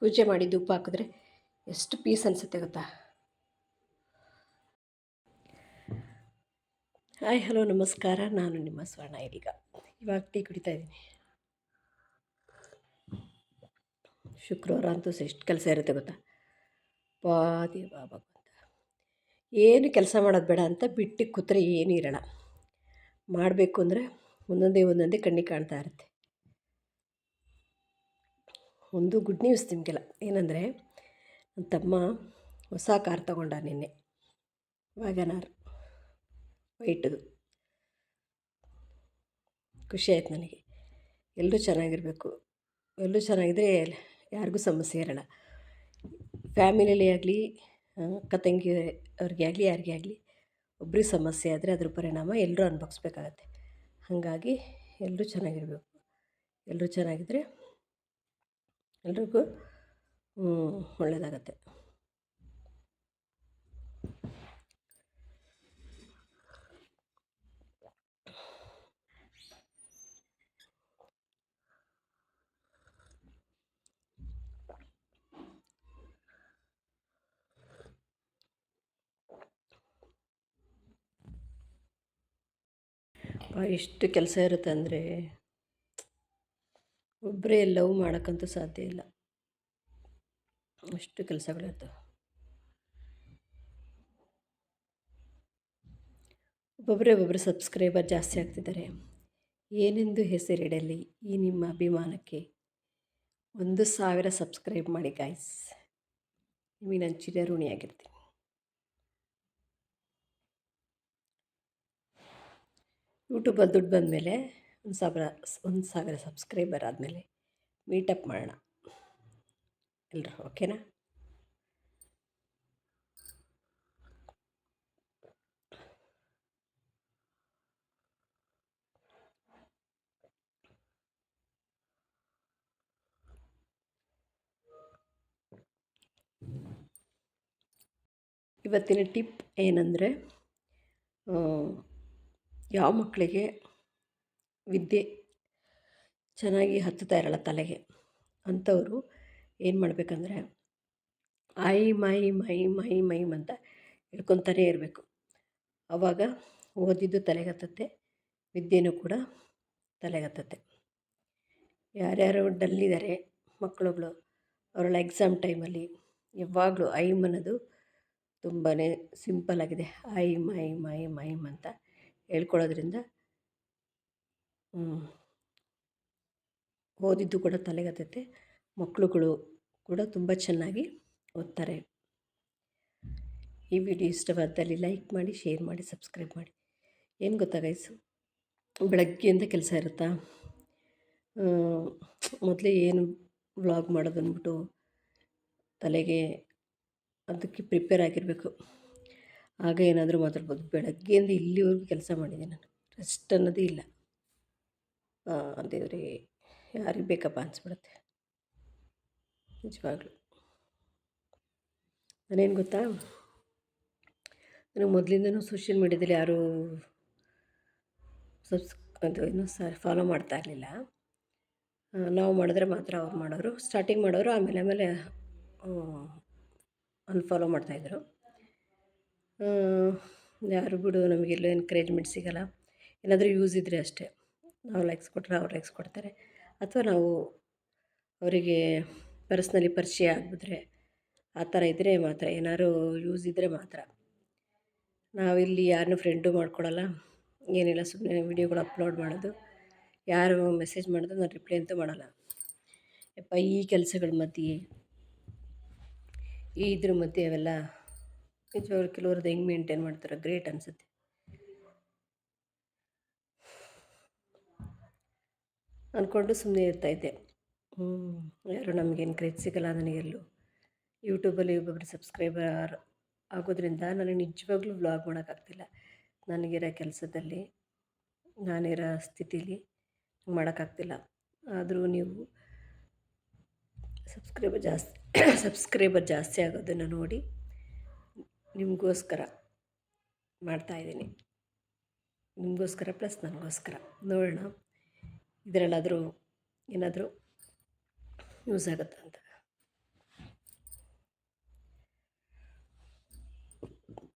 ಪೂಜೆ ಮಾಡಿದ್ದು ಉಪ್ಪು ಹಾಕಿದ್ರೆ ಎಷ್ಟು ಪೀಸ್ ಅನಿಸುತ್ತೆ ಗೊತ್ತಾ. ಹಾಯ್ ಹಲೋ ನಮಸ್ಕಾರ, ನಾನು ನಿಮ್ಮ ಸ್ವರ್ಣ. ಇವಾಗ ಟೀ ಕುಡಿತಾ ಇದ್ದೀನಿ. ಶುಕ್ರವಾರ ಅಂತೂ ಎಷ್ಟು ಕೆಲಸ ಇರುತ್ತೆ ಗೊತ್ತಾ. ಬಾದಿ ಬಾಬಾ ಅಂತ ಏನು ಕೆಲಸ ಮಾಡೋದು ಬೇಡ ಅಂತ ಬಿಟ್ಟು ಕೂತ್ರೆ ಏನೂ ಇರೋಲ್ಲ. ಮಾಡಬೇಕು ಅಂದರೆ ಒಂದೊಂದೇ ಕಣ್ಣಿಗೆ ಕಾಣ್ತಾ ಇರುತ್ತೆ. ಒಂದು ಗುಡ್ ನ್ಯೂಸ್ ನಿಮಗೆಲ್ಲ ಏನಂದರೆ, ನನ್ನ ತಮ್ಮ ಹೊಸ ಕಾರ್ ತಗೊಂಡ ನಿನ್ನೆ, ವ್ಯಾಗನಾರ್ ವೈಟದು. ಖುಷಿ ಆಯ್ತು ನನಗೆ. ಎಲ್ಲರೂ ಚೆನ್ನಾಗಿರಬೇಕು, ಎಲ್ಲರೂ ಚೆನ್ನಾಗಿದ್ದರೆ ಯಾರಿಗೂ ಸಮಸ್ಯೆ ಇರೋಲ್ಲ. ಫ್ಯಾಮಿಲಿಯಲ್ಲಿ ಆಗಲಿ, ಅಕ್ಕ ತಂಗಿ ಅವ್ರಿಗೆ ಆಗಲಿ ಯಾರಿಗೇ ಆಗಲಿ ಒಬ್ರಿಗೆ ಸಮಸ್ಯೆ ಆದರೆ ಅದ್ರ ಪರಿಣಾಮ ಎಲ್ಲರೂ ಅನುಭವಿಸ್ಬೇಕಾಗತ್ತೆ. ಹಾಗಾಗಿ ಎಲ್ಲರೂ ಚೆನ್ನಾಗಿರಬೇಕು. ಎಲ್ಲರೂ ಚೆನ್ನಾಗಿದ್ದರೆ ಎಲ್ರಿಗೂ ಒಳ್ಳೆಯದಾಗತ್ತೆ. ಎಷ್ಟು ಕೆಲಸ ಇರುತ್ತೆ ಅಂದರೆ, ಒಬ್ಬರೇ ಲವ್ ಮಾಡೋಕ್ಕಂತೂ ಸಾಧ್ಯ ಇಲ್ಲ, ಅಷ್ಟು ಕೆಲಸಗಳಿರ್ತವೆ. ಒಬ್ಬೊಬ್ಬರು ಸಬ್ಸ್ಕ್ರೈಬರ್ ಜಾಸ್ತಿ ಆಗ್ತಿದ್ದಾರೆ. ಏನೆಂದು ಹೆಸರಿಡಲಿ ಈ ನಿಮ್ಮ ಅಭಿಮಾನಕ್ಕೆ. 1,000 ಸಬ್ಸ್ಕ್ರೈಬ್ ಮಾಡಿ ಗಾಯ್ಸ್, ನಿಮಗೆ ನಾನು ಚಿರಋಣಿಯಾಗಿರ್ತೀನಿ. ಯೂಟ್ಯೂಬಲ್ಲಿ ದುಡ್ಡು ಬಂದಮೇಲೆ 1,000 ಸಬ್ಸ್ಕ್ರೈಬರ್ ಆದಮೇಲೆ ಮೀಟಪ್ ಮಾಡೋಣ ಎಲ್ಲರೂ, ಓಕೆನಾ? ಇವತ್ತಿನ ಟಿಪ್ ಏನಂದರೆ, ಯಾವ ಮಕ್ಕಳಿಗೆ ವಿದ್ಯೆ ಚೆನ್ನಾಗಿ ಹತ್ತುತ್ತಾ ಇರಲ್ಲ ತಲೆಗೆ, ಅಂಥವರು ಏನು ಮಾಡಬೇಕಂದ್ರೆ, I my my my mime ಅಂತ ಹೇಳ್ಕೊತಾನೇ ಇರಬೇಕು. ಆವಾಗ ಓದಿದ್ದು ತಲೆಗತ್ತತ್ತೆ, ವಿದ್ಯೆನೂ ಕೂಡ ತಲೆಗತ್ತತ್ತೆ. ಯಾರ್ಯಾರು ಡಲ್ಲಿದ್ದಾರೆ ಮಕ್ಕಳುಗಳು, ಅವರೆಲ್ಲ ಎಕ್ಸಾಮ್ ಟೈಮಲ್ಲಿ ಯಾವಾಗಲೂ ಐಮ್ ಅನ್ನೋದು ತುಂಬಾ ಸಿಂಪಲ್ಲಾಗಿದೆ. ಐ ಮೈ ಮೈ ಮೈಮ್ ಅಂತ ಹೇಳ್ಕೊಳ್ಳೋದ್ರಿಂದ ಓದಿದ್ದು ಕೂಡ ತಲೆಗತ್ತತ್ತೆ, ಮಕ್ಕಳುಗಳು ಕೂಡ ತುಂಬ ಚೆನ್ನಾಗಿ ಓದ್ತಾರೆ. ಈ ವಿಡಿಯೋ ಇಷ್ಟವಾದಲ್ಲಿ ಲೈಕ್ ಮಾಡಿ, ಶೇರ್ ಮಾಡಿ, ಸಬ್ಸ್ಕ್ರೈಬ್ ಮಾಡಿ. ಏನು ಗೊತ್ತಾ ಗೈಸು, ಬೆಳಗ್ಗೆಯಿಂದ ಕೆಲಸ ಇರುತ್ತಾ. ಮೊದಲೇ ಏನು ವ್ಲಾಗ್ ಮಾಡೋದು ಅಂದ್ಬಿಟ್ಟು ತಲೆಗೆ ಅದಕ್ಕೆ ಪ್ರಿಪೇರ್ ಆಗಿರಬೇಕು, ಆಗ ಏನಾದರೂ ಮಾತಾಡ್ಬೋದು. ಬೆಳಗ್ಗೆಯಿಂದ ಇಲ್ಲಿವರೆಗೂ ಕೆಲಸ ಮಾಡಿದ್ದೀನಿ ನಾನು, ರೆಸ್ಟ್ ಅನ್ನೋದೇ ಇಲ್ಲ. ದೇವರೇ, ಯಾರಿಗೆ ಬೇಕಪ್ಪ ಅನಿಸ್ಬಿಡುತ್ತೆ ನಿಜವಾಗ್ಲೂ. ನಾನೇನು ಗೊತ್ತಾ, ನನಗೆ ಮೊದಲಿಂದನೂ ಸೋಷಿಯಲ್ ಮೀಡ್ಯಾದಲ್ಲಿ ಯಾರೂ ಫಾಲೋ ಮಾಡ್ತಾ ಇರಲಿಲ್ಲ. ನಾವು ಮಾಡಿದ್ರೆ ಮಾತ್ರ ಅವ್ರು ಮಾಡೋರು, ಸ್ಟಾರ್ಟಿಂಗ್ ಮಾಡೋರು, ಆಮೇಲೆ ಅನ್ಫಾಲೋ ಮಾಡ್ತಾಯಿದ್ರು. ಯಾರು ಬಿಡು, ನಮಗೆಲ್ಲೂ ಎನ್ಕರೇಜ್ಮೆಂಟ್ ಸಿಗೋಲ್ಲ. ಏನಾದರೂ ಯೂಸ್ ಇದ್ದರೆ ಅಷ್ಟೇ, ನಾವು ಲೈಕ್ಸ್ ಕೊಟ್ಟರೆ ಅವ್ರು ಲೈಕ್ಸ್ ಕೊಡ್ತಾರೆ, ಅಥವಾ ನಾವು ಅವರಿಗೆ ಪರ್ಸ್ನಲಿ ಪರಿಚಯ ಆಗಿಬಿಟ್ರೆ ಆ ಥರ ಇದ್ದರೆ ಮಾತ್ರ, ಏನಾದ್ರು ಯೂಸ್ ಇದ್ದರೆ ಮಾತ್ರ. ನಾವಿಲ್ಲಿ ಯಾರನ್ನೂ ಫ್ರೆಂಡು ಮಾಡ್ಕೊಳ್ಳಲ್ಲ, ಏನಿಲ್ಲ, ಸುಮ್ಮನೆ ವೀಡಿಯೋಗಳು ಅಪ್ಲೋಡ್ ಮಾಡೋದು. ಯಾರು ಮೆಸೇಜ್ ಮಾಡಿದ್ರು ನಾನು ರಿಪ್ಲೈ ಅಂತೂ ಮಾಡಲ್ಲ. ಯಪ್ಪ, ಈ ಕೆಲಸಗಳ ಮಧ್ಯೆ, ಇದ್ರ ಮಧ್ಯೆ ಅವೆಲ್ಲ ನಿಜವಾಗ್ಲೂ ಕೆಲವ್ರದ್ದು ಹೆಂಗೆ ಮೇಂಟೈನ್ ಮಾಡ್ತಾರೆ, ಗ್ರೇಟ್ ಅನಿಸುತ್ತೆ. ಅಂದ್ಕೊಂಡು ಸುಮ್ಮನೆ ಇರ್ತಾಯಿದ್ದೆ. ಯಾರು ನಮಗೆ ಎನ್ಕರೇಜ್ ಸಿಗೋಲ್ಲ ನನಗೆಲ್ಲೂ. ಯೂಟ್ಯೂಬಲ್ಲಿ ಒಬ್ಬೊಬ್ಬರು ಸಬ್ಸ್ಕ್ರೈಬರ್ ಆಗೋದ್ರಿಂದ ನನಗೆ ನಿಜವಾಗ್ಲೂ ವ್ಲಾಗ್ ಮಾಡೋಕ್ಕಾಗ್ತಿಲ್ಲ. ನನಗಿರೋ ಕೆಲಸದಲ್ಲಿ, ನಾನಿರೋ ಸ್ಥಿತಿಲಿ ಮಾಡೋಕ್ಕಾಗ್ತಿಲ್ಲ. ಆದರೂ ನೀವು ಸಬ್ಸ್ಕ್ರೈಬರ್ ಜಾಸ್ತಿ ಆಗೋದನ್ನು ನೋಡಿ ನಿಮಗೋಸ್ಕರ ಮಾಡ್ತಾಯಿದ್ದೀನಿ. ನಿಮಗೋಸ್ಕರ ಪ್ಲಸ್ ನನಗೋಸ್ಕರ. ನೋಡೋಣ ಇದರಲ್ಲಾದರೂ ಏನಾದರೂ ಯೂಸ್ ಆಗುತ್ತಾ ಅಂತ.